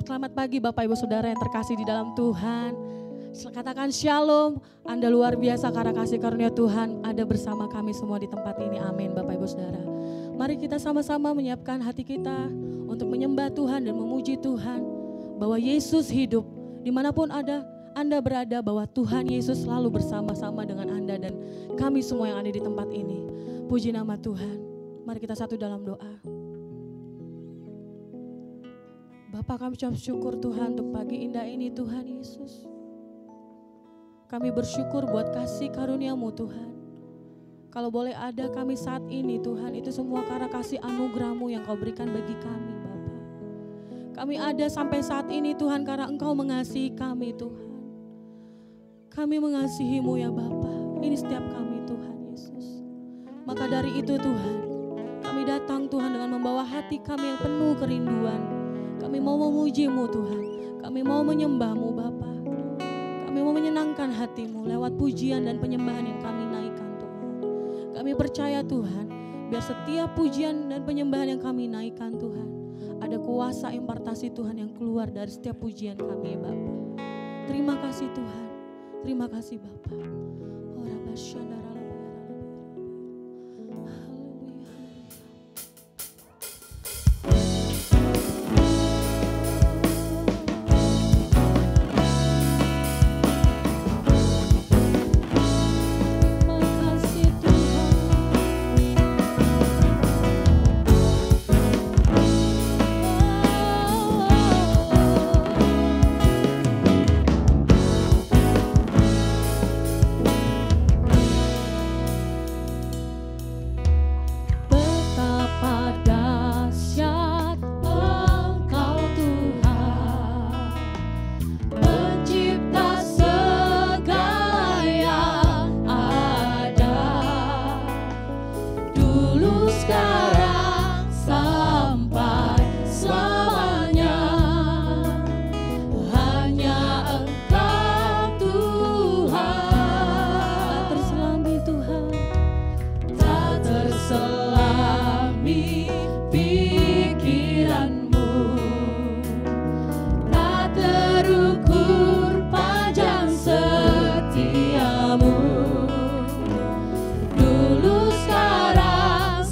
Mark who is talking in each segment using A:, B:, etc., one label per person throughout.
A: Selamat pagi Bapak Ibu Saudara yang terkasih di dalam Tuhan. Katakan shalom, Anda luar biasa karena kasih karunia Tuhan ada bersama kami semua di tempat ini. Amin Bapak Ibu Saudara. Mari kita sama-sama menyiapkan hati kita untuk menyembah Tuhan dan memuji Tuhan. Bahwa Yesus hidup dimanapun Anda berada, bahwa Tuhan Yesus selalu bersama-sama dengan Anda dan kami semua yang ada di tempat ini. Puji nama Tuhan. Mari kita satu dalam doa. Bapa, kami ucap syukur Tuhan untuk pagi indah ini Tuhan Yesus. Kami bersyukur buat kasih karunia-Mu Tuhan. Kalau boleh ada kami saat ini Tuhan, itu semua karena kasih anugerah-Mu yang Kau berikan bagi kami Bapa. Kami ada sampai saat ini Tuhan karena Engkau mengasihi kami Tuhan. Kami mengasihi-Mu ya Bapa. Ini setiap kami Tuhan Yesus. Maka dari itu Tuhan, kami datang Tuhan dengan membawa hati kami yang penuh kerinduan. Kami mau memuji-Mu Tuhan. Kami mau menyembah-Mu Bapa. Kami mau menyenangkan hati-Mu lewat pujian dan penyembahan yang kami naikkan Tuhan. Kami percaya Tuhan, biar setiap pujian dan penyembahan yang kami naikkan Tuhan, ada kuasa impartasi Tuhan yang keluar dari setiap pujian kami Bapa. Terima kasih Tuhan. Terima kasih Bapa.
B: Dulu sekarang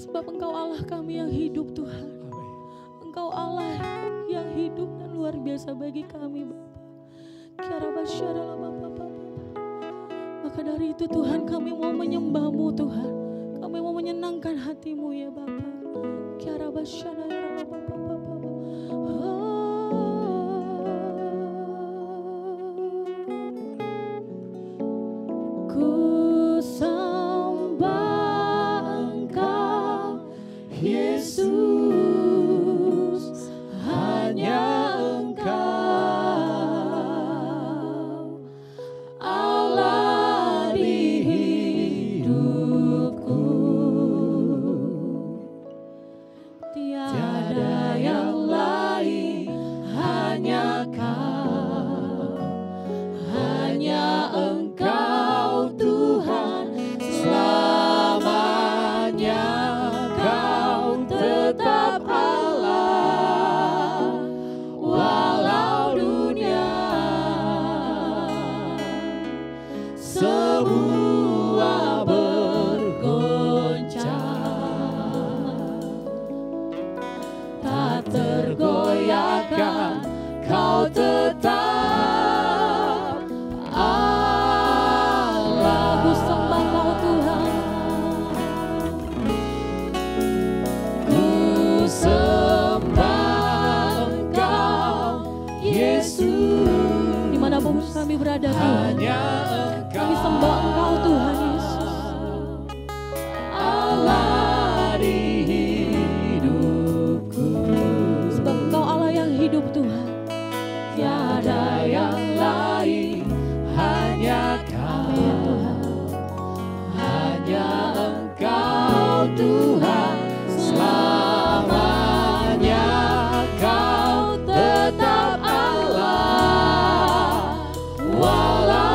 A: Sebab Engkau Allah kami yang hidup Tuhan. Engkau Allah yang hidup dan luar biasa bagi kami Bapa. Maka dari itu Tuhan kami mau menyembah-Mu Tuhan. Kami mau menyenangkan hati-Mu ya Bapa. Ku sembah Engkau Yesus, hanya Engkau Allah di hidupku. Tiada yang lain, hanya Kau, hanya Engkau Tuhan selamanya. Kau tetap Allah walau dunia semua bergoncang, tak tergoyahkan. Kau tetap Allah. Ku sembah Kau Tuhan. Ku sembah Engkau Yesus, dimanapun kami berada Tuhan. Kami sembah Engkau Tuhan Yesus, Allah di hidupku. Sebab Engkau Allah yang hidup Tuhan. Tiada yang lain, hanya Kau ya Tuhan. Hanya Engkau Tuhan selamanya. Kau tetap Allah walau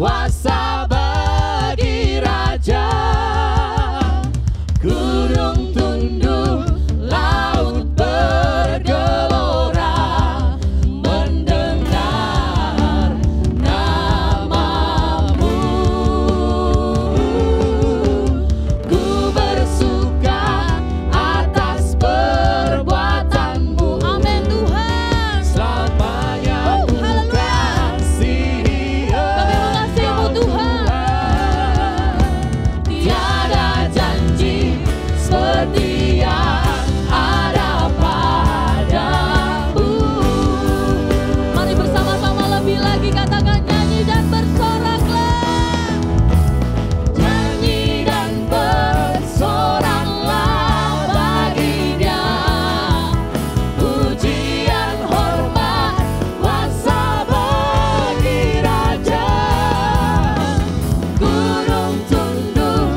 B: kuasa bagi raja. Gunung tunduk, laut bergelora, mendengar namamu. Ku bersuka atas perbuatanmu.
A: Amin Tuhan.
B: Selamanya ku kasihi
A: Engkau Tuhan.
B: Tiada janji seperti yang ada padamu.
A: Mari bersama-sama lebih lagi katakan nyanyi dan bersoraklah.
B: Nyanyi dan bersoraklah bagi Dia. Pujian hormat kuasa bagi Raja. Gunung tunduk,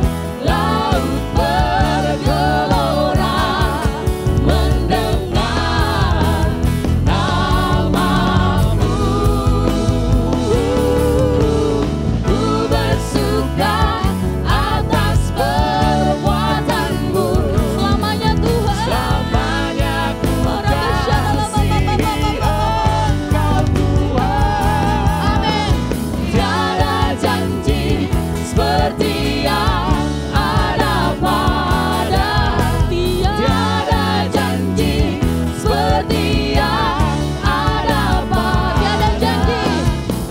B: laut bergelora, mendengar namamu. Ku bersuka atas perbuatanmu.
A: Selamanya Tuhan.
B: Selamanya ku kasihi Engkau Tuhan.
A: Amin.
B: Tiada janji seperti yang ada pada. Tiada janji seperti yang ada pada.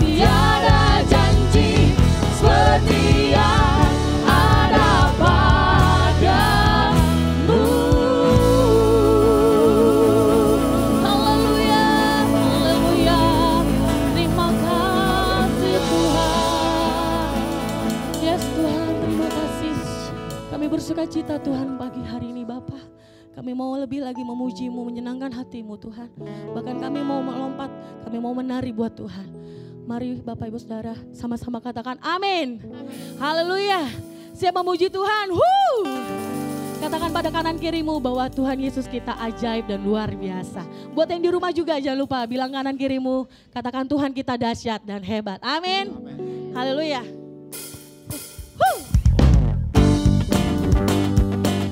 B: Tiada janji seperti yang ada padamu.
A: Haleluya, haleluya. Terima kasih Tuhan. Yes Tuhan, terima kasih. Kami bersuka cita Tuhan pagi hari ini Bapa. Kami mau lebih lagi memuji-Mu, menyenangkan hati-Mu Tuhan. Bahkan kami mau melompat, kami mau menari buat Tuhan. Mari Bapak Ibu Saudara sama-sama katakan amin. Haleluya. Siap memuji Tuhan. Katakan pada kanan kirimu bahwa Tuhan Yesus kita ajaib dan luar biasa. Buat yang di rumah juga jangan lupa bilang kanan kirimu, katakan Tuhan kita dahsyat dan hebat. Amin. Haleluya.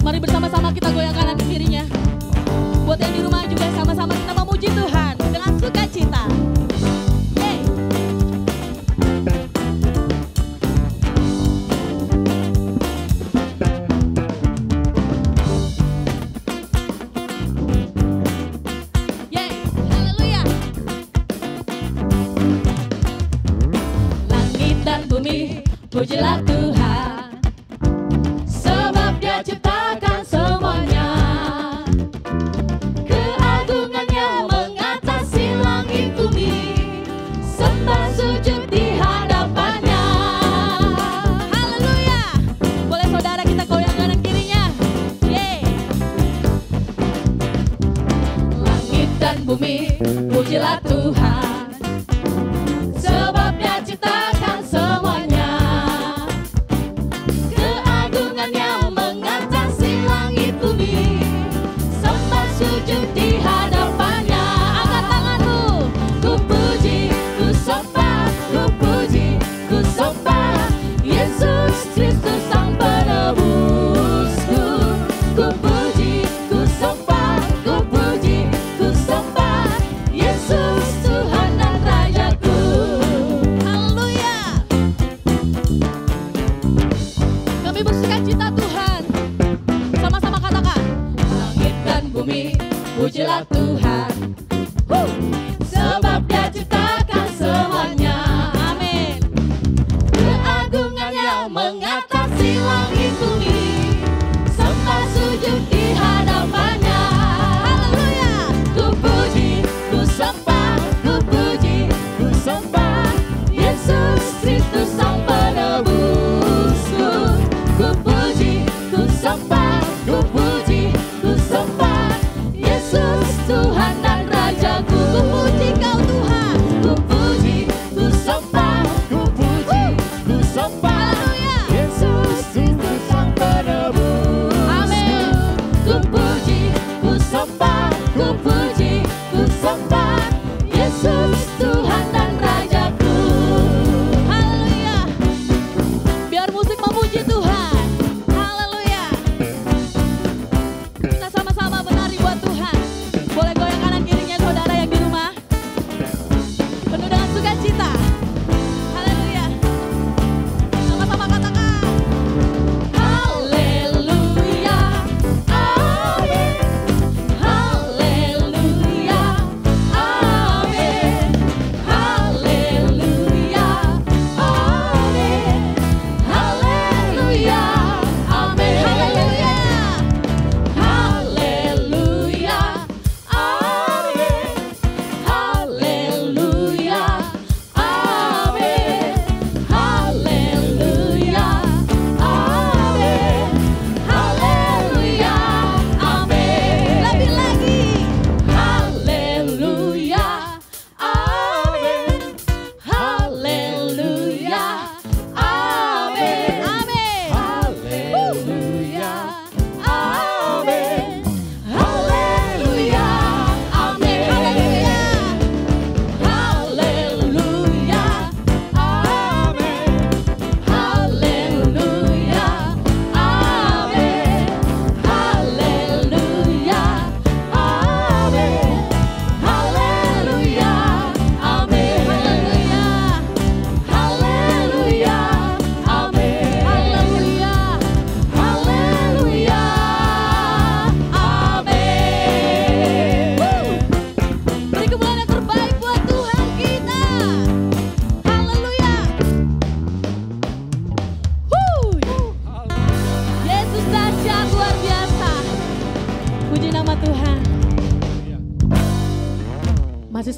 A: Mari bersama-sama kita goyang kanan kirinya. Buat yang di rumah juga sama-sama kita memuji Tuhan dengan sukacita. Yeay. Yeay. Haleluya. Langit dan bumi, pujilah Tuhan, sebab Dia ciptakan semuanya. Keagungannya mengatasi langit bumi, sembah sujud di hadapannya. Haleluya. Boleh saudara kita goyang kanan kirinya. Yeay. Langit dan bumi, pujilah Tuhan, sebab Dia ciptakan semuanya.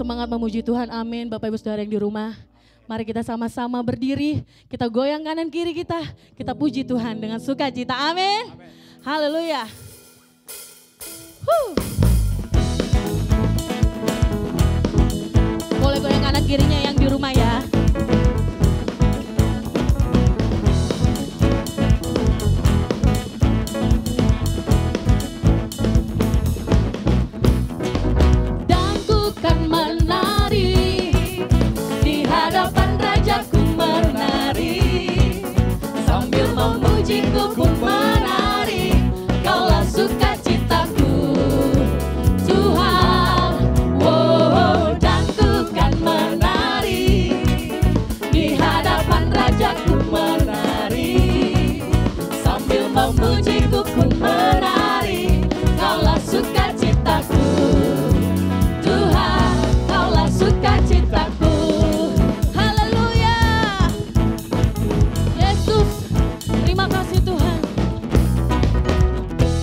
A: semangat memuji Tuhan, amin. Bapak Ibu Saudara yang di rumah, mari kita sama-sama berdiri, kita goyang kanan kiri kita puji Tuhan dengan sukacita, amin. Haleluya. Boleh goyang kanan kirinya yang di rumah ya.
B: Ku menari, Kaulah sukacitaku, Tuhan. Oh, dan ku kan menari di hadapan Rajaku menari, sambil memujiku ku menari. Kaulah sukacitaku, Tuhan. Kaulah sukacitaku.
A: Haleluya. Yesus, terima kasih Tuhan.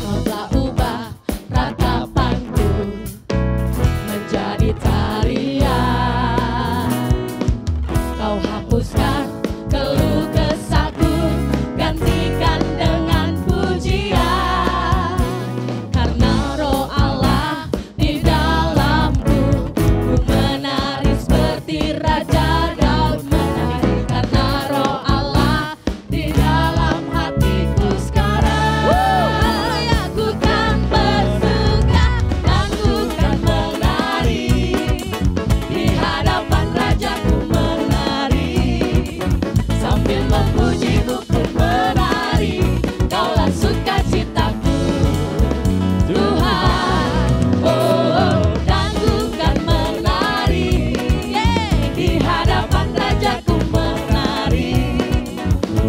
B: Kau telah ubah ratapanku menjadi tarian. Kau hapuskan keluh kesahku, gantikan dengan pujian. Karena Roh Allah di dalamku, ku menari seperti Raja Daud menari. Karena Roh Allah di dalam hatiku sekarang, haleluya, ku kan bersuka dan ku kan menari di hadapan Rajaku menari, sambil memujiku ku menari. Kaulah sukacitaku, Tuhan. Oh, dan ku kan menari di hadapan Rajaku menari,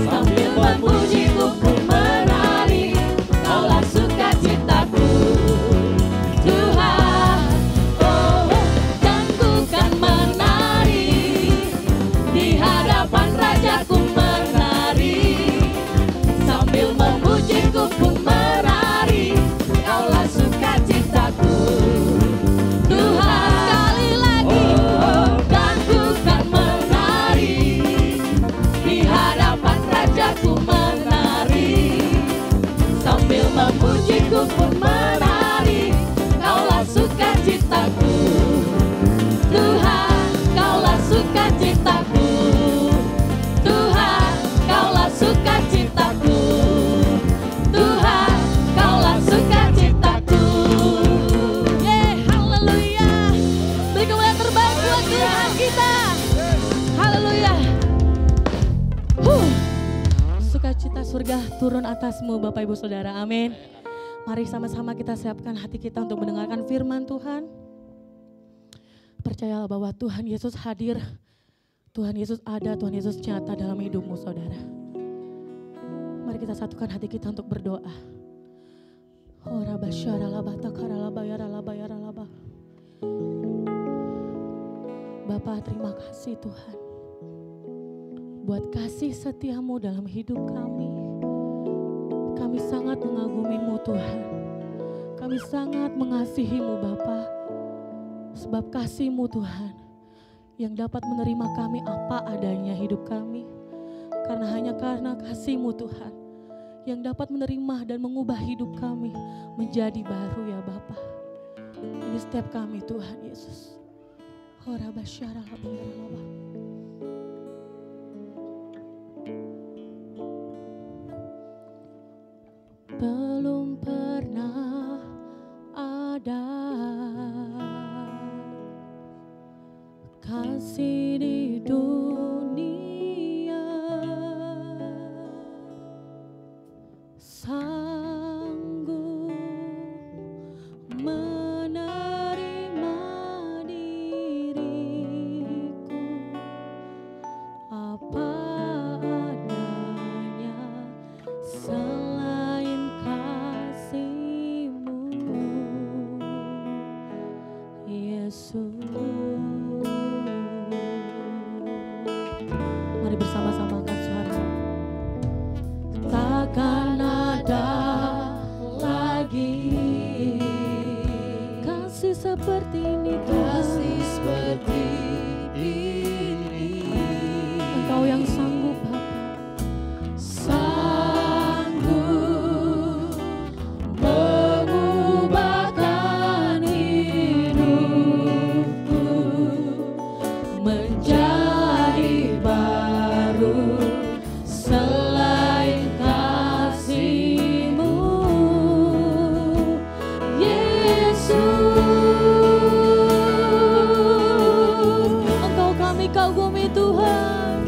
B: sambil memujiku ku menari. Kaulah sukacitaku, Tuhan. Oh, dan ku kan menari di hadapan Rajaku menari, sambil memujiku ku menari. Kaulah sukacitaku, Tuhan. Sekali lagi. Oh, dan ku kan menari di hadapan Rajaku menari, sambil memujiku pun menari. Kaulah sukacitaku, Tuhan. Kaulah sukacitaku, Tuhan. Kaulah sukacitaku, Tuhan. Kaulah sukacitaku.
A: Haleluya. Beri kemuliaan terbaik buat Tuhan kita. Haleluya. Sukacita surga turun atasmu Bapak Ibu Saudara, amin. Mari sama-sama kita siapkan hati kita untuk mendengarkan firman Tuhan. Percayalah bahwa Tuhan Yesus hadir, Tuhan Yesus ada, Tuhan Yesus nyata dalam hidupmu saudara. Mari kita satukan hati kita untuk berdoa. Bapa, terima kasih Tuhan buat kasih setiamu dalam hidup kami. Kami sangat mengagumimu Tuhan. Kami sangat mengasihimu Bapa. Sebab kasihmu Tuhan yang dapat menerima kami apa adanya hidup kami. Karena hanya karena kasihmu Tuhan yang dapat menerima dan mengubah hidup kami menjadi baru ya Bapa. Ini setiap kami Tuhan Yesus. Belum pernah ada kasih di dunia sanggup menerima diriku apa adanya selain kasih-Mu Yesus. Mari bersama-sama angkat suara. Takkan ada lagi kasih seperti ini Tuhan. yang sanggup Bapa.
B: Sanggup mengubahkan hidupku menjadi baru selain kasih-Mu, Yesus. Engkau kami kagumi Tuhan,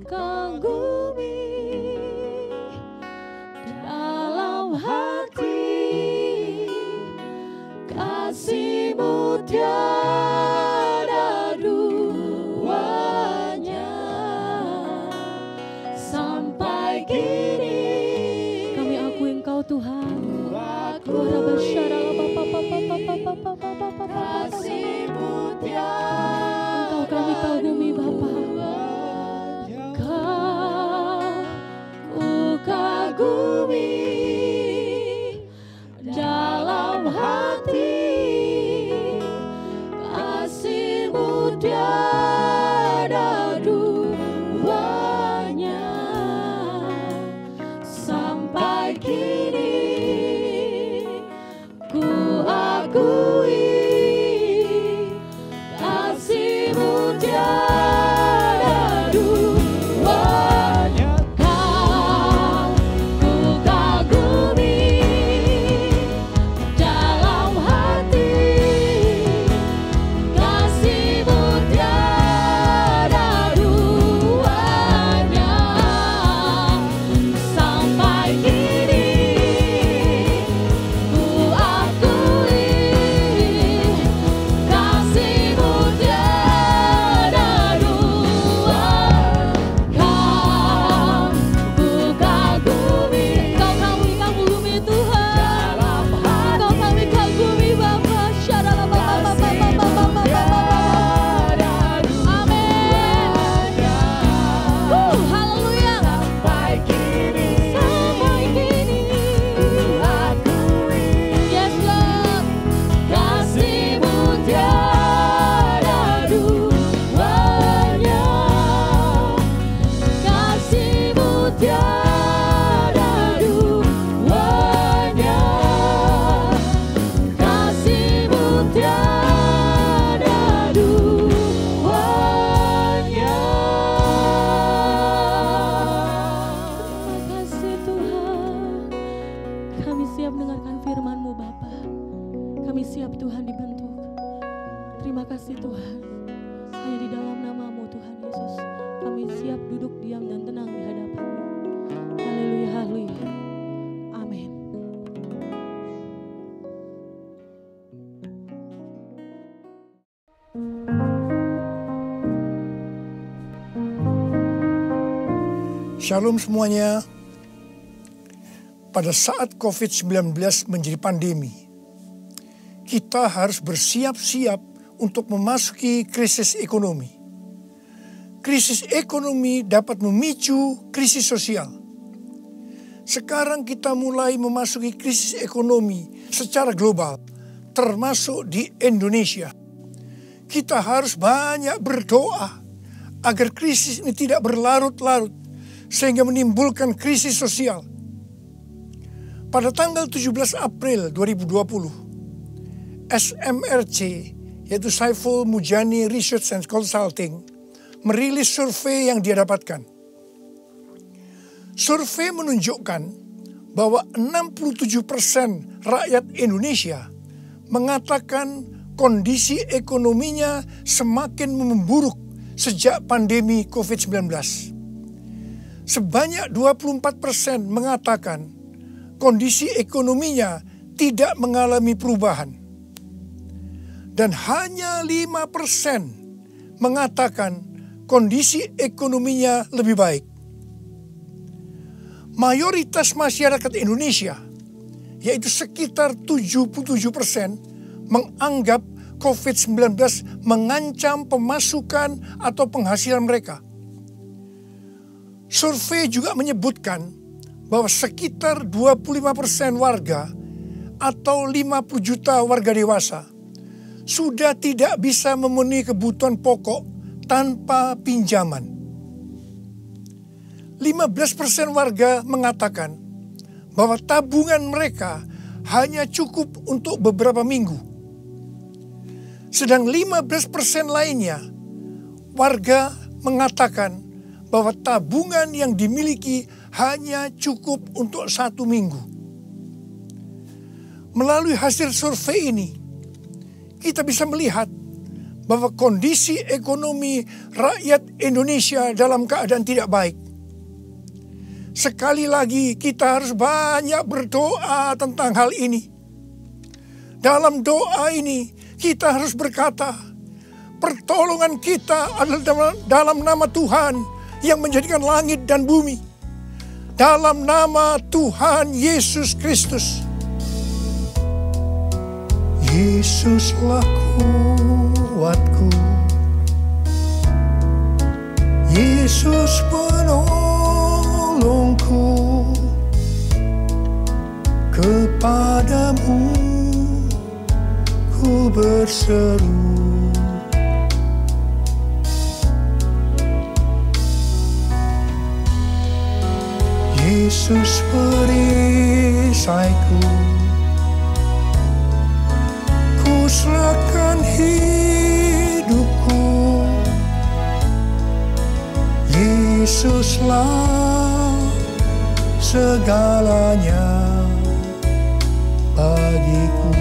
B: kagumi dalam hati, kasih-Mu tiada duanya sampai kini.
A: Kami akui Engkau Tuhan.
B: Kasih-Mu tiada
A: Engkau kami kagumi Bapa.
B: Ku kagumi dalam hati, kasih-Mu tiada duanya sampai kini. Ku akui kasih-Mu tiada duanya. Ku kagumi dalam hati, kasih-Mu tiada duanya sampai kini. Ku akui kasih-Mu tiada duanya. Ku kagumi, Engkau kagumi Tuhan. Engkau kami kagumi Bapa. Amin. Haleluya. Sampai kini. Yes Lord. Kasih-Mu tiada duanya. Kasih-Mu tiada duanya. Kasih-Mu tiada duanya.
A: Terima kasih Tuhan. Kami siap mendengarkan firman-Mu Bapa. Kami siap Tuhan dibentuk. Terima kasih Tuhan. Hanya di dalam nama-Mu Tuhan Yesus, kami siap duduk diam dan tenang di hadapan-Mu. Haleluya, haleluya. Amin.
C: Shalom semuanya. Pada saat COVID-19 menjadi pandemi, kita harus bersiap-siap untuk memasuki krisis ekonomi. Krisis ekonomi dapat memicu krisis sosial. Sekarang kita mulai memasuki krisis ekonomi secara global, termasuk di Indonesia. Kita harus banyak berdoa agar krisis ini tidak berlarut-larut sehingga menimbulkan krisis sosial. Pada tanggal 17 April 2020, SMRC, yaitu Saiful Mujani Research and Consulting, merilis survei yang dia dapatkan. Survei menunjukkan bahwa 67% rakyat Indonesia mengatakan kondisi ekonominya semakin memburuk sejak pandemi COVID-19. Sebanyak 24% mengatakan kondisi ekonominya tidak mengalami perubahan. Dan hanya 5% mengatakan kondisi ekonominya lebih baik. Mayoritas masyarakat Indonesia, yaitu sekitar 77%, menganggap COVID-19 mengancam pemasukan atau penghasilan mereka. Survei juga menyebutkan bahwa sekitar 25% warga atau 50 juta warga dewasa sudah tidak bisa memenuhi kebutuhan pokok tanpa pinjaman. 15% warga mengatakan bahwa tabungan mereka hanya cukup untuk beberapa minggu. Sedang 15% lainnya warga mengatakan bahwa tabungan yang dimiliki hanya cukup untuk 1 minggu. Melalui hasil survei ini, kita bisa melihat bahwa kondisi ekonomi rakyat Indonesia dalam keadaan tidak baik. Sekali lagi kita harus banyak berdoa tentang hal ini. Dalam doa ini kita harus berkata, pertolongan kita adalah dalam nama Tuhan yang menjadikan langit dan bumi. Dalam nama Tuhan Yesus Kristus. Yesuslah kuatku, Yesus penolongku, kepadamu ku berseru. Yesus perisaiku, ku serahkan hidupku. Yesuslah segalanya bagiku.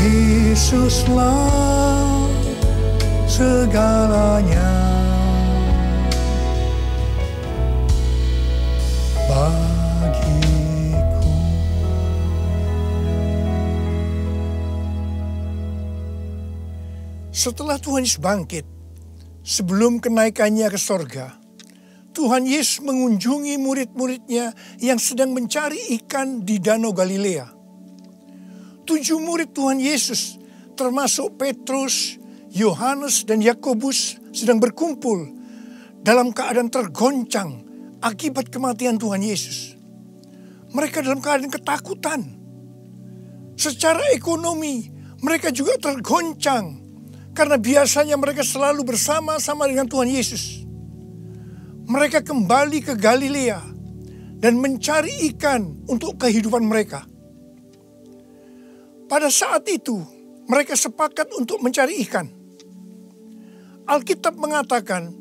C: Yesuslah segalanya bagiku. Setelah Tuhan Yesus bangkit, sebelum kenaikannya ke sorga, Tuhan Yesus mengunjungi murid-muridnya yang sedang mencari ikan di Danau Galilea. 7 murid Tuhan Yesus, termasuk Petrus, Yohanes, dan Yakobus, sedang berkumpul dalam keadaan tergoncang akibat kematian Tuhan Yesus. Mereka dalam keadaan ketakutan. Secara ekonomi, mereka juga tergoncang karena biasanya mereka selalu bersama-sama dengan Tuhan Yesus. Mereka kembali ke Galilea dan mencari ikan untuk kehidupan mereka. Pada saat itu, mereka sepakat untuk mencari ikan. Alkitab mengatakan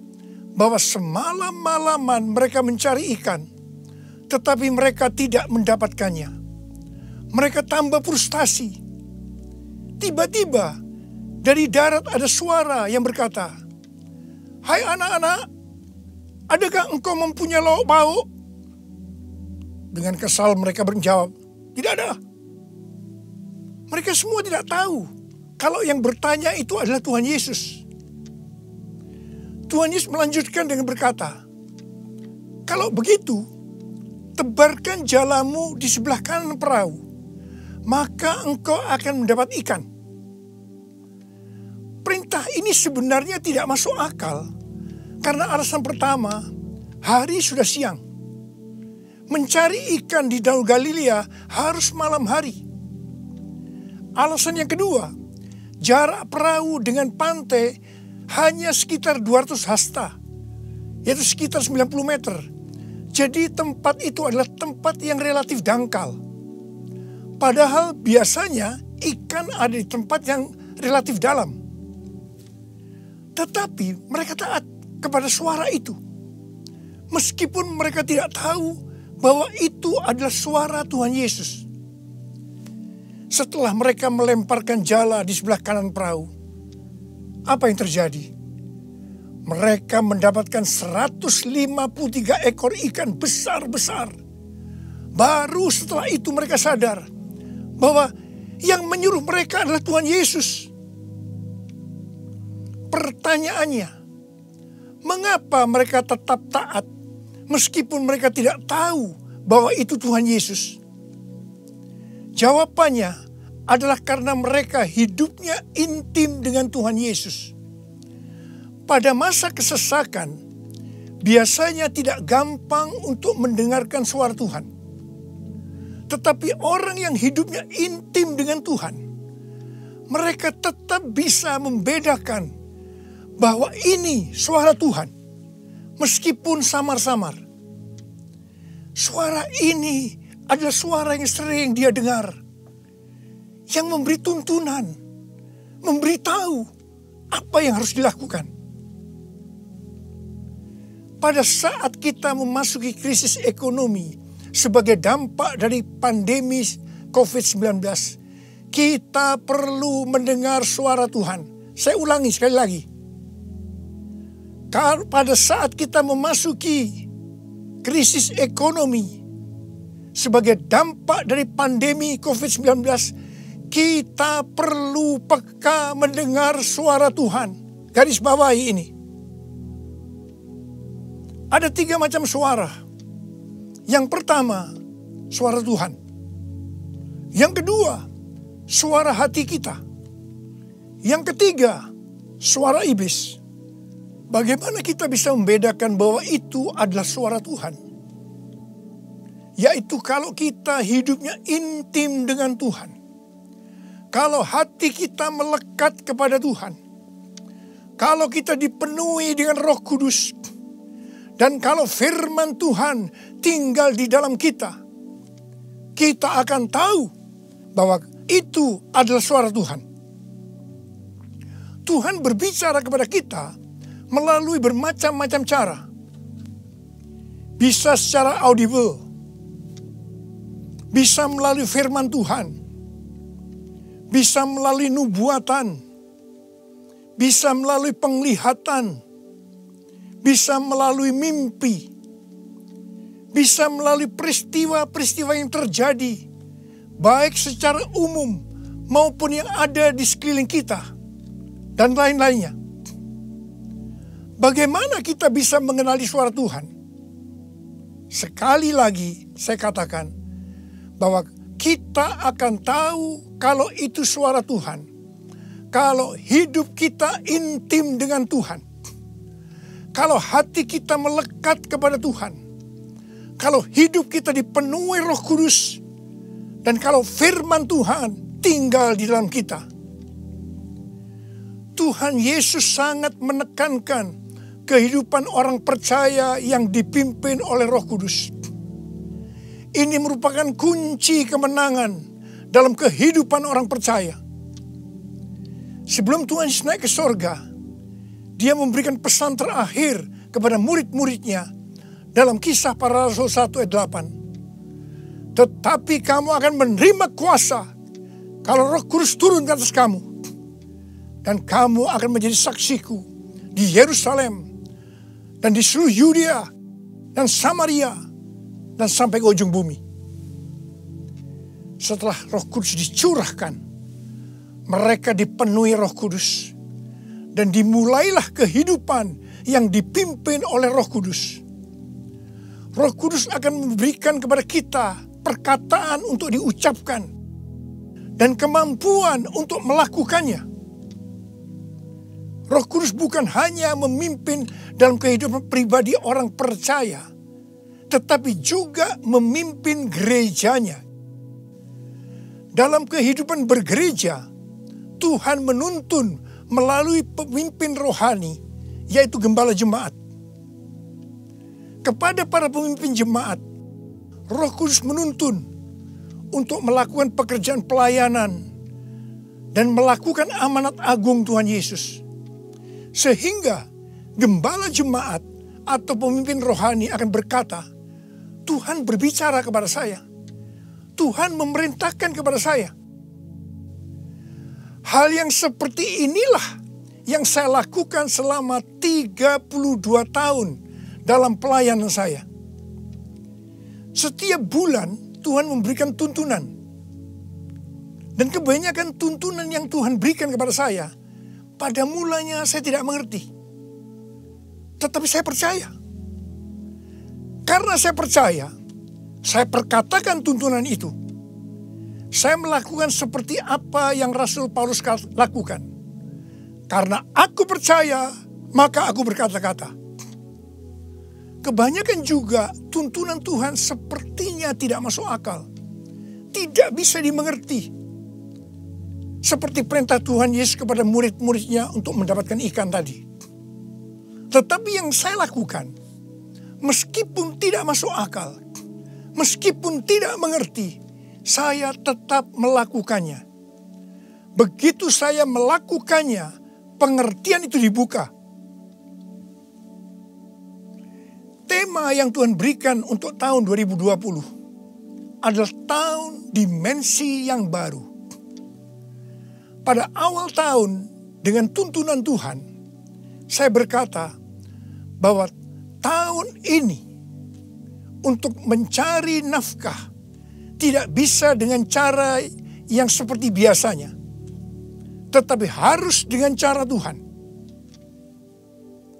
C: bahwa semalam-malaman mereka mencari ikan, tetapi mereka tidak mendapatkannya. Mereka tambah frustasi. Tiba-tiba dari darat ada suara yang berkata, "Hai anak-anak, adakah engkau mempunyai lauk pauk?" Dengan kesal mereka menjawab, "Tidak ada." Mereka semua tidak tahu kalau yang bertanya itu adalah Tuhan Yesus. Tuhan Yesus melanjutkan dengan berkata, "Kalau begitu, tebarkan jalamu di sebelah kanan perahu, maka engkau akan mendapat ikan." Perintah ini sebenarnya tidak masuk akal, karena alasan pertama, hari sudah siang. Mencari ikan di Danau Galilea harus malam hari. Alasan yang kedua, jarak perahu dengan pantai hanya sekitar 200 hasta, yaitu sekitar 90 meter. Jadi tempat itu adalah tempat yang relatif dangkal. Padahal biasanya ikan ada di tempat yang relatif dalam. Tetapi mereka taat kepada suara itu. Meskipun mereka tidak tahu bahwa itu adalah suara Tuhan Yesus. Setelah mereka melemparkan jala di sebelah kanan perahu, apa yang terjadi? Mereka mendapatkan 153 ekor ikan besar-besar. Baru setelah itu mereka sadar bahwa yang menyuruh mereka adalah Tuhan Yesus. Pertanyaannya, mengapa mereka tetap taat meskipun mereka tidak tahu bahwa itu Tuhan Yesus? Jawabannya adalah karena mereka hidupnya intim dengan Tuhan Yesus. Pada masa kesesakan, biasanya tidak gampang untuk mendengarkan suara Tuhan. Tetapi orang yang hidupnya intim dengan Tuhan, mereka tetap bisa membedakan bahwa ini suara Tuhan, meskipun samar-samar. Suara ini adalah suara yang sering dia dengar, yang memberi tuntunan, memberitahu apa yang harus dilakukan. Pada saat kita memasuki krisis ekonomi sebagai dampak dari pandemi COVID-19, kita perlu mendengar suara Tuhan. Saya ulangi sekali lagi. Pada saat kita memasuki krisis ekonomi sebagai dampak dari pandemi COVID-19, kita perlu peka mendengar suara Tuhan. Garis bawahi ini. Ada 3 macam suara. Yang pertama, suara Tuhan. Yang kedua, suara hati kita. Yang ketiga, suara iblis. Bagaimana kita bisa membedakan bahwa itu adalah suara Tuhan? Yaitu kalau kita hidupnya intim dengan Tuhan. Kalau hati kita melekat kepada Tuhan. Kalau kita dipenuhi dengan Roh Kudus. Dan kalau firman Tuhan tinggal di dalam kita. Kita akan tahu bahwa itu adalah suara Tuhan. Tuhan berbicara kepada kita melalui bermacam-macam cara. Bisa secara audible. Bisa melalui firman Tuhan. Bisa melalui nubuatan. Bisa melalui penglihatan. Bisa melalui mimpi. Bisa melalui peristiwa-peristiwa yang terjadi. Baik secara umum maupun yang ada di sekeliling kita. Dan lain-lainnya. Bagaimana kita bisa mengenali suara Tuhan? Sekali lagi saya katakan bahwa kita akan tahu kalau itu suara Tuhan. Kalau hidup kita intim dengan Tuhan. Kalau hati kita melekat kepada Tuhan. Kalau hidup kita dipenuhi Roh Kudus. Dan kalau firman Tuhan tinggal di dalam kita. Tuhan Yesus sangat menekankan kehidupan orang percaya yang dipimpin oleh Roh Kudus. Ini merupakan kunci kemenangan dalam kehidupan orang percaya. Sebelum Tuhan Yesus naik ke sorga, Dia memberikan pesan terakhir kepada murid-muridnya dalam Kisah Para Rasul 1 ayat 8. Tetapi kamu akan menerima kuasa kalau Roh Kudus turun ke atas kamu. Dan kamu akan menjadi saksiku di Yerusalem dan di seluruh Yudea dan Samaria dan sampai ke ujung bumi. Setelah Roh Kudus dicurahkan, mereka dipenuhi Roh Kudus dan dimulailah kehidupan yang dipimpin oleh Roh Kudus. Roh Kudus akan memberikan kepada kita perkataan untuk diucapkan dan kemampuan untuk melakukannya. Roh Kudus bukan hanya memimpin dalam kehidupan pribadi orang percaya, tetapi juga memimpin gerejanya. Dalam kehidupan bergereja, Tuhan menuntun melalui pemimpin rohani, yaitu gembala jemaat. Kepada para pemimpin jemaat, Roh Kudus menuntun untuk melakukan pekerjaan pelayanan dan melakukan amanat agung Tuhan Yesus. Sehingga gembala jemaat atau pemimpin rohani akan berkata, Tuhan berbicara kepada saya. Tuhan memerintahkan kepada saya. Hal yang seperti inilah yang saya lakukan selama 32 tahun dalam pelayanan saya. Setiap bulan Tuhan memberikan tuntunan. Dan kebanyakan tuntunan yang Tuhan berikan kepada saya, pada mulanya saya tidak mengerti. Tetapi saya percaya. Karena saya percaya, saya perkatakan tuntunan itu. Saya melakukan seperti apa yang Rasul Paulus lakukan. Karena aku percaya, maka aku berkata-kata. Kebanyakan juga tuntunan Tuhan sepertinya tidak masuk akal. Tidak bisa dimengerti. Seperti perintah Tuhan Yesus kepada murid-muridnya untuk mendapatkan ikan tadi. Tetapi yang saya lakukan, meskipun tidak masuk akal, meskipun tidak mengerti, saya tetap melakukannya. Begitu saya melakukannya, pengertian itu dibuka. Tema yang Tuhan berikan untuk tahun 2020 adalah tahun dimensi yang baru. pada awal tahun dengan tuntunan Tuhan, saya berkata bahwa tahun ini untuk mencari nafkah tidak bisa dengan cara yang seperti biasanya, tetapi harus dengan cara Tuhan.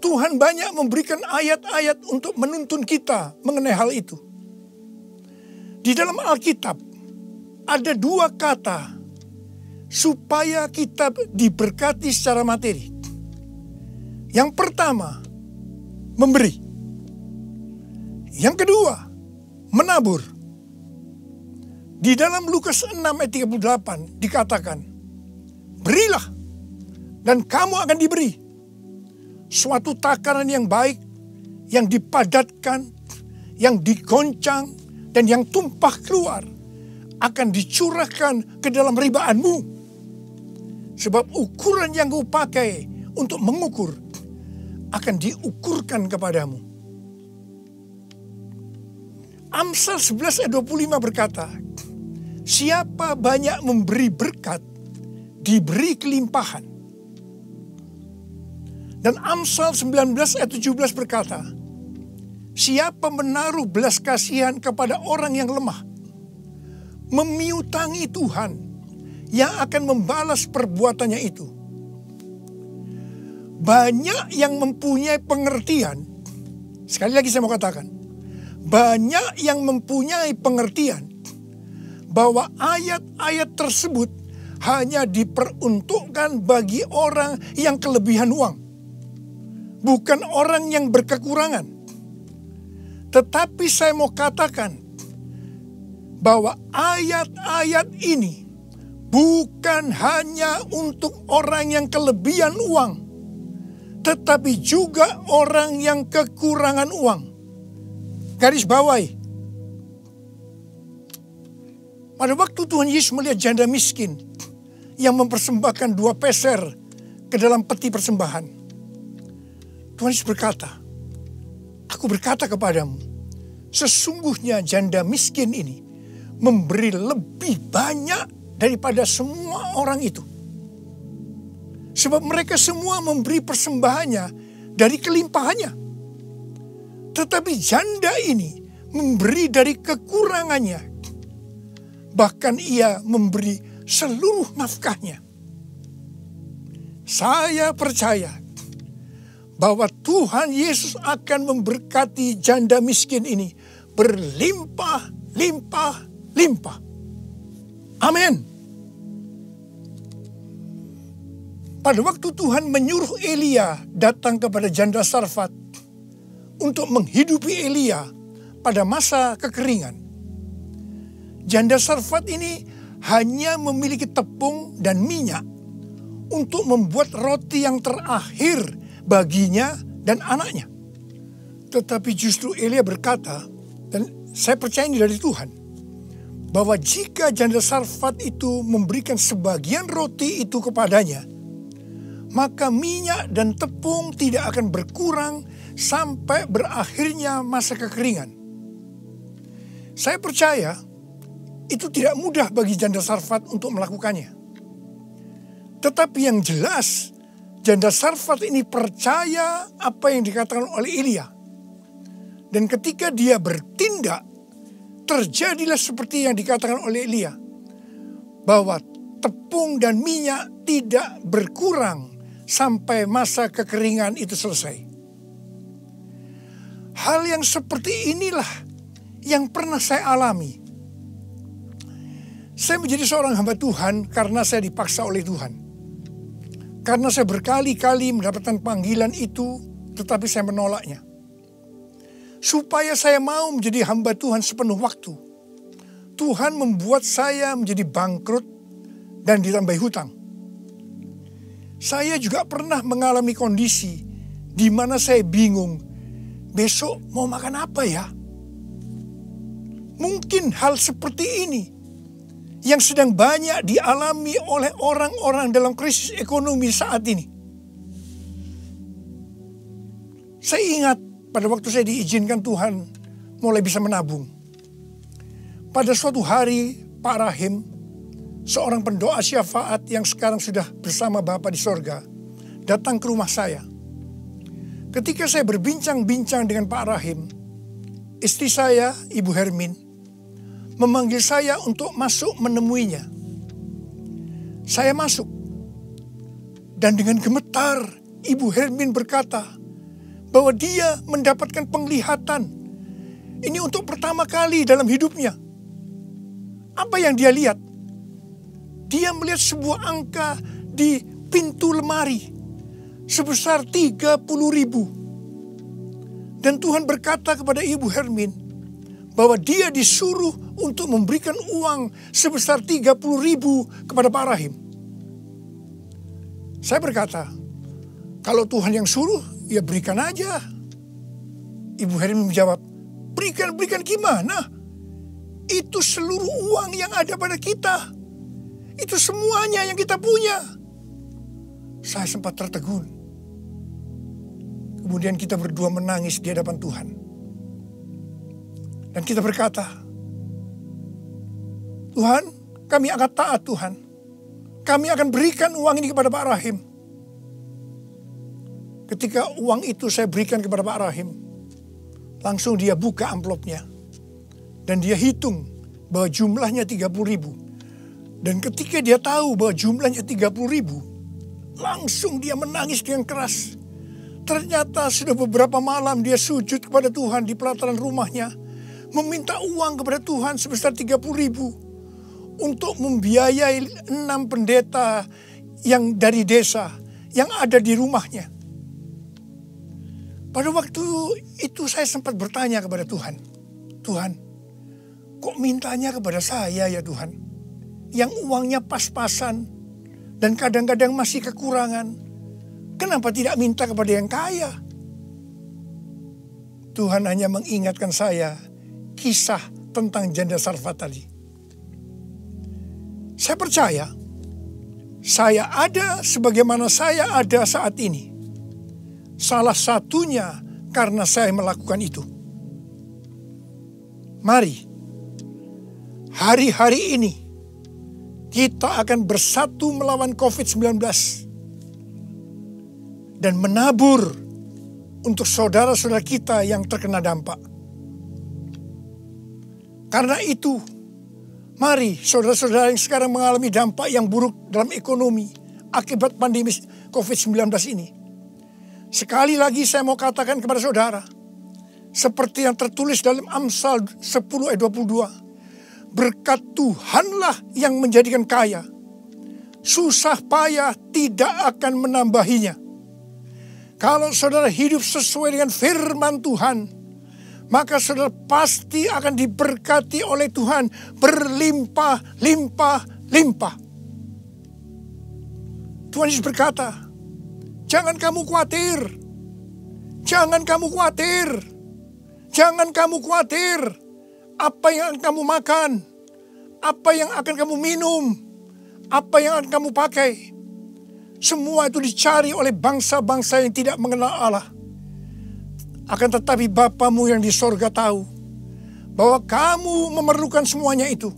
C: Tuhan banyak memberikan ayat-ayat untuk menuntun kita mengenai hal itu. Di dalam Alkitab ada 2 kata supaya kita diberkati secara materi. Yang pertama, memberi. Yang kedua, menabur. Di dalam Lukas 6 ayat 38 dikatakan, berilah dan kamu akan diberi. Suatu takaran yang baik, yang dipadatkan, yang digoncang, dan yang tumpah keluar akan dicurahkan ke dalam ribaanmu. Sebab ukuran yang kau pakai untuk mengukur akan diukurkan kepadamu. Amsal 11 ayat 25 berkata, siapa banyak memberi berkat, diberi kelimpahan. Dan Amsal 19 ayat 17 berkata, siapa menaruh belas kasihan kepada orang yang lemah, memiutangi Tuhan yang akan membalas perbuatannya itu. Banyak yang mempunyai pengertian, sekali lagi saya mau katakan, banyak yang mempunyai pengertian bahwa ayat-ayat tersebut hanya diperuntukkan bagi orang yang kelebihan uang. Bukan orang yang berkekurangan. Tetapi saya mau katakan bahwa ayat-ayat ini bukan hanya untuk orang yang kelebihan uang, tetapi juga orang yang kekurangan uang. Garis bawahi. Pada waktu Tuhan Yesus melihat janda miskin yang mempersembahkan 2 peser ke dalam peti persembahan, Tuhan Yesus berkata, aku berkata kepadamu, sesungguhnya janda miskin ini memberi lebih banyak daripada semua orang itu. Sebab mereka semua memberi persembahannya dari kelimpahannya. Tetapi janda ini memberi dari kekurangannya. Bahkan ia memberi seluruh nafkahnya. Saya percaya bahwa Tuhan Yesus akan memberkati janda miskin ini berlimpah-limpah-limpah. Amin. Pada waktu Tuhan menyuruh Elia datang kepada janda Sarfat untuk menghidupi Elia pada masa kekeringan, janda Sarfat ini hanya memiliki tepung dan minyak untuk membuat roti yang terakhir baginya dan anaknya. Tetapi justru Elia berkata, dan saya percaya ini dari Tuhan, bahwa jika janda Sarfat itu memberikan sebagian roti itu kepadanya, maka minyak dan tepung tidak akan berkurang sampai berakhirnya masa kekeringan. Saya percaya itu tidak mudah bagi janda Sarfat untuk melakukannya. Tetapi yang jelas, janda Sarfat ini percaya apa yang dikatakan oleh Elia. Dan ketika dia bertindak, terjadilah seperti yang dikatakan oleh Elia. Bahwa tepung dan minyak tidak berkurang sampai masa kekeringan itu selesai. Hal yang seperti inilah yang pernah saya alami. Saya menjadi seorang hamba Tuhan karena saya dipaksa oleh Tuhan. Karena saya berkali-kali mendapatkan panggilan itu, tetapi saya menolaknya. Supaya saya mau menjadi hamba Tuhan sepenuh waktu, Tuhan membuat saya menjadi bangkrut dan ditambah hutang. Saya juga pernah mengalami kondisi di mana saya bingung, besok mau makan apa ya? Mungkin hal seperti ini yang sedang banyak dialami oleh orang-orang dalam krisis ekonomi saat ini. Saya ingat pada waktu saya diizinkan Tuhan mulai bisa menabung. Pada suatu hari Pak Rahim seorang pendoa syafaat yang sekarang sudah bersama Bapa di sorga, datang ke rumah saya. Ketika saya berbincang-bincang dengan Pak Rahim, istri saya, Ibu Hermin, memanggil saya untuk masuk menemuinya. Saya masuk, dan dengan gemetar Ibu Hermin berkata bahwa dia mendapatkan penglihatan. Ini untuk pertama kali dalam hidupnya. Apa yang dia lihat? Dia melihat sebuah angka di pintu lemari sebesar 30.000. Dan Tuhan berkata kepada Ibu Hermin bahwa dia disuruh untuk memberikan uang sebesar 30.000 kepada Pak Rahim. Saya berkata, kalau Tuhan yang suruh, ya berikan aja. Ibu Hermin menjawab, berikan gimana? Itu seluruh uang yang ada pada kita. Itu semuanya yang kita punya. Saya sempat tertegun. Kemudian kita berdua menangis di hadapan Tuhan. Dan kita berkata, Tuhan, kami akan taat Tuhan. Kami akan berikan uang ini kepada Pak Rahim. Ketika uang itu saya berikan kepada Pak Rahim, langsung dia buka amplopnya. Dan dia hitung bahwa jumlahnya 30.000. Dan ketika dia tahu bahwa jumlahnya 30.000, langsung dia menangis dengan keras. Ternyata sudah beberapa malam dia sujud kepada Tuhan di pelataran rumahnya, meminta uang kepada Tuhan sebesar 30.000 untuk membiayai 6 pendeta yang dari desa yang ada di rumahnya. Pada waktu itu saya sempat bertanya kepada Tuhan, Tuhan, kok mintanya kepada saya ya Tuhan, yang uangnya pas-pasan dan kadang-kadang masih kekurangan, kenapa tidak minta kepada yang kaya? Tuhan hanya mengingatkan saya kisah tentang janda Sarfat tadi. Saya percaya, saya ada sebagaimana saya ada saat ini. Salah satunya karena saya melakukan itu. Mari, hari-hari ini kita akan bersatu melawan COVID-19 dan menabur untuk saudara-saudara kita yang terkena dampak. Karena itu, mari saudara-saudara yang sekarang mengalami dampak yang buruk dalam ekonomi akibat pandemi COVID-19 ini. Sekali lagi saya mau katakan kepada saudara, seperti yang tertulis dalam Amsal 10 ayat 22. Berkat Tuhanlah yang menjadikan kaya. Susah payah tidak akan menambahinya. Kalau saudara hidup sesuai dengan firman Tuhan, maka saudara pasti akan diberkati oleh Tuhan berlimpah, limpah, limpah. Tuhan Yesus berkata, jangan kamu khawatir. Jangan kamu khawatir. Jangan kamu khawatir. Apa yang akan kamu makan. Apa yang akan kamu minum. Apa yang akan kamu pakai. Semua itu dicari oleh bangsa-bangsa yang tidak mengenal Allah. Akan tetapi Bapamu yang di sorga tahu bahwa kamu memerlukan semuanya itu.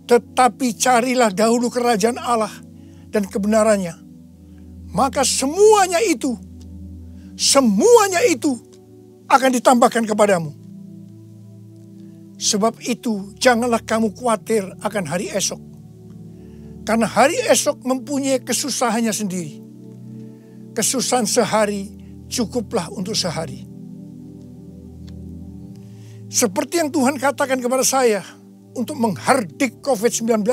C: Tetapi carilah dahulu kerajaan Allah dan kebenarannya. Maka semuanya itu akan ditambahkan kepadamu. Sebab itu janganlah kamu khawatir akan hari esok. Karena hari esok mempunyai kesusahannya sendiri. Kesusahan sehari cukuplah untuk sehari. Seperti yang Tuhan katakan kepada saya untuk menghardik COVID-19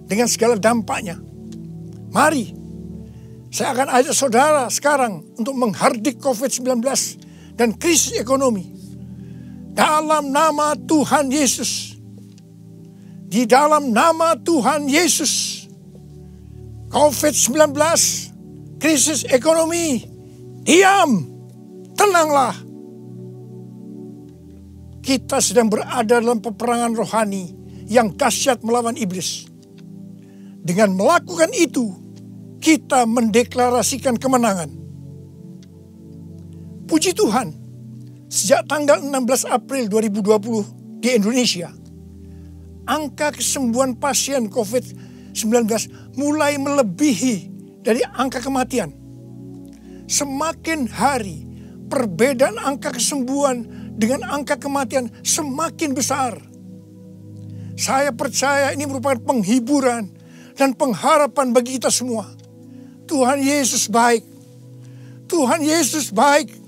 C: dengan segala dampaknya. Mari. Saya akan ajak saudara sekarang untuk menghardik COVID-19 dan krisis ekonomi. Dalam nama Tuhan Yesus. Di dalam nama Tuhan Yesus. COVID-19, krisis ekonomi, diam, tenanglah. Kita sedang berada dalam peperangan rohani yang dahsyat melawan iblis. Dengan melakukan itu, kita mendeklarasikan kemenangan. Puji Tuhan, sejak tanggal 16 April 2020 di Indonesia, angka kesembuhan pasien COVID-19 mulai melebihi dari angka kematian. Semakin hari perbedaan angka kesembuhan dengan angka kematian semakin besar. Saya percaya ini merupakan penghiburan dan pengharapan bagi kita semua. Tuhan Yesus baik. Tuhan Yesus baik.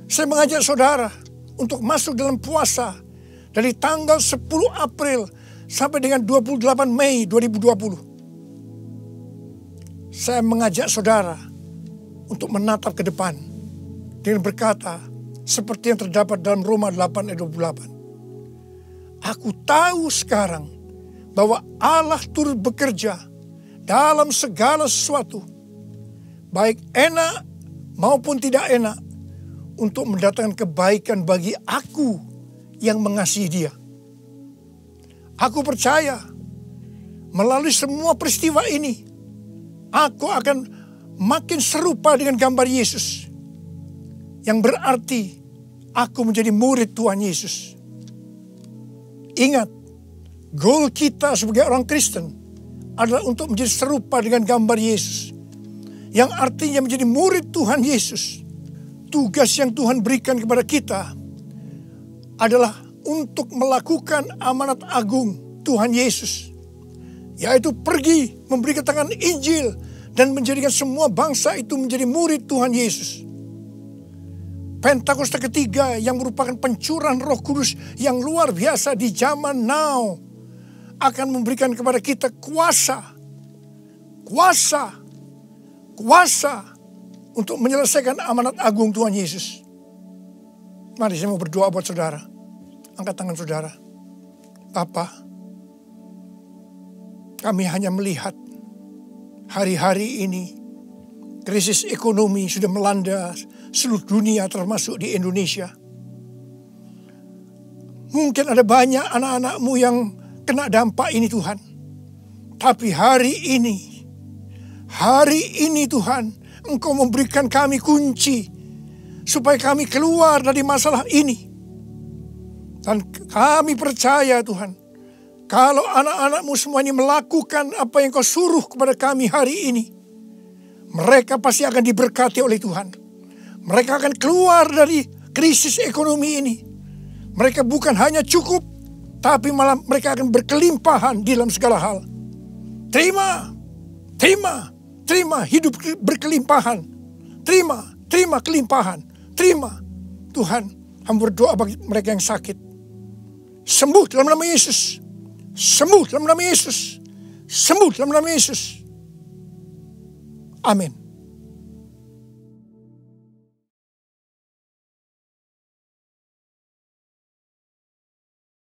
C: Saya mengajak saudara untuk masuk dalam puasa dari tanggal 10 April sampai dengan 28 Mei 2020. Saya mengajak saudara untuk menatap ke depan dengan berkata seperti yang terdapat dalam Roma 8 ayat 28. Aku tahu sekarang bahwa Allah turut bekerja dalam segala sesuatu, baik enak maupun tidak enak, untuk mendatangkan kebaikan bagi aku yang mengasihi Dia. Aku percaya melalui semua peristiwa ini, aku akan makin serupa dengan gambar Yesus, yang berarti aku menjadi murid Tuhan Yesus. Ingat, goal kita sebagai orang Kristen adalah untuk menjadi serupa dengan gambar Yesus, yang artinya menjadi murid Tuhan Yesus. Tugas yang Tuhan berikan kepada kita adalah untuk melakukan amanat agung Tuhan Yesus, yaitu pergi memberi keterangan Injil dan menjadikan semua bangsa itu menjadi murid Tuhan Yesus. Pentakosta ketiga yang merupakan pencurahan Roh Kudus yang luar biasa di zaman now akan memberikan kepada kita kuasa untuk menyelesaikan amanat agung Tuhan Yesus. Mari saya mau berdoa buat saudara. Angkat tangan saudara. Bapa, kami hanya melihat hari-hari ini krisis ekonomi sudah melanda seluruh dunia termasuk di Indonesia. Mungkin ada banyak anak-anak-Mu yang kena dampak ini Tuhan. Tapi hari ini Tuhan, Engkau memberikan kami kunci supaya kami keluar dari masalah ini. Dan kami percaya Tuhan, kalau anak-anak-Mu semua ini melakukan apa yang Kau suruh kepada kami hari ini, mereka pasti akan diberkati oleh Tuhan. Mereka akan keluar dari krisis ekonomi ini. Mereka bukan hanya cukup, tapi malah mereka akan berkelimpahan di dalam segala hal. Terima hidup berkelimpahan. Terima kelimpahan. Terima. Tuhan, hamba berdoa bagi mereka yang sakit. Sembuh dalam nama Yesus. Sembuh dalam nama Yesus. Sembuh dalam nama Yesus. Amin.